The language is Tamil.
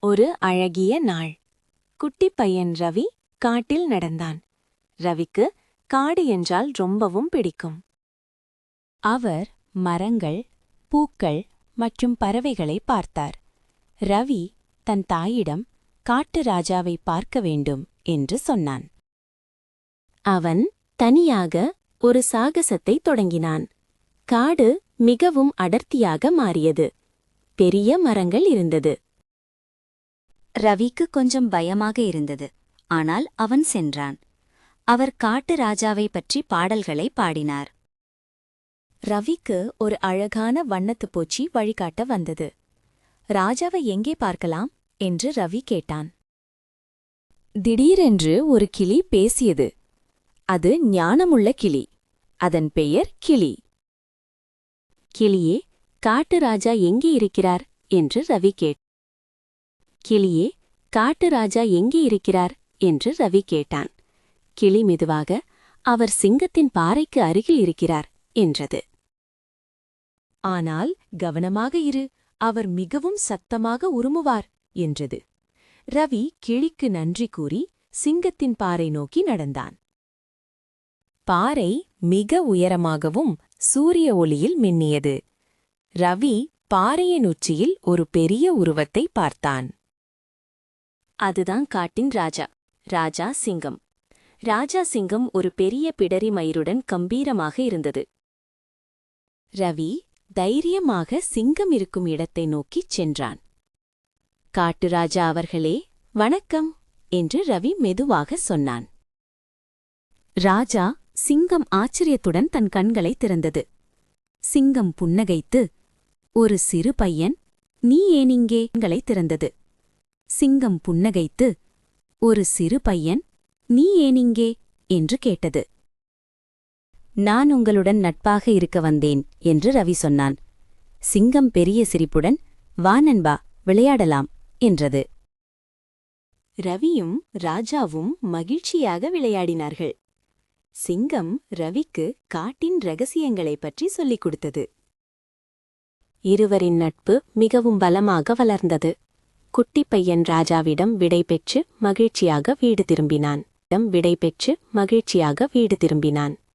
ஒரு அழகிய நாள். குட்டிப் பையன் ரவி காட்டில் நடந்தான். ரவிக்கு காடு என்றால் ரொம்பவும் பிடிக்கும். அவர் மரங்கள், பூக்கள் மற்றும் பறவைகளை பார்த்தார். ரவி தன் தாயிடம் காட்டு ராஜாவை பார்க்க வேண்டும் என்று சொன்னான். அவன் தனியாக ஒரு சாகசத்தை தொடங்கினான். காடு மிகவும் அடர்த்தியாக மாறியது. பெரிய மரங்கள் இருந்தது. ரவிக்கு கொஞ்சம் பயமாக இருந்தது. ஆனால் அவன் சென்றான். அவர் காட்டு ராஜாவை பற்றி பாடல்களை பாடினார். ரவிக்கு ஒரு அழகான வண்ணத்துப் பூச்சி வழிகாட்ட வந்தது. ராஜாவை எங்கே பார்க்கலாம் என்று ரவி கேட்டான். திடீரென்று ஒரு கிளி பேசியது. அது ஞானமுள்ள கிளி. அதன் பெயர் கிளி. கிளியே, காட்டு ராஜா எங்கே இருக்கிறார் என்று ரவி கேட்டான். கிளியே, காட்டு ராஜா எங்கே இருக்கிறார் என்று ரவி கேட்டான். கிளி மெதுவாக, அவர் சிங்கத்தின் பாறைக்கு அருகில் இருக்கிறார் என்றது. ஆனால் கவனமாக இரு, அவர் மிகவும் சத்தமாக உருமுவார் என்றது. ரவி கிளிக்கு நன்றி கூறி சிங்கத்தின் பாறை நோக்கி நடந்தான். பாறை மிக உயரமாகவும் சூரிய ஒளியில் மின்னியது. ரவி பாறையின் உச்சியில் ஒரு பெரிய உருவத்தை பார்த்தான். அதுதான் காட்டின் ராஜா. ராஜா சிங்கம். ராஜா சிங்கம் ஒரு பெரிய பிடரி மயிருடன் கம்பீரமாக இருந்தது. ரவி தைரியமாக சிங்கம் இருக்கும் இடத்தை நோக்கிச் சென்றான். காட்டு ராஜா அவர்களே, வணக்கம் என்று ரவி மெதுவாக சொன்னான். ராஜா சிங்கம் ஆச்சரியத்துடன் தன் கண்களை திறந்தது. சிங்கம் புன்னகைத்து, ஒரு சிறு பையன், நீ ஏனிங்கே கண்களை திறந்தது. சிங்கம் புன்னகைத்து, ஒரு சிறு பையன், நீ ஏனிங்கே என்று கேட்டது. நான் உங்களுடன் நட்பாக இருக்க வந்தேன் என்று ரவி சொன்னான். சிங்கம் பெரிய சிரிப்புடன், வா நண்பா, விளையாடலாம் என்றது. ரவியும் ராஜாவும் மகிழ்ச்சியாக விளையாடினார்கள். சிங்கம் ரவிக்கு காட்டின் ரகசியங்களைப் பற்றி சொல்லிக் கொடுத்தது. இருவரின் நட்பு மிகவும் பலமாக வளர்ந்தது. குட்டிப் பையன் ராஜாவிடம் விடை பெற்று மகிழ்ச்சியாக வீடு திரும்பினான்.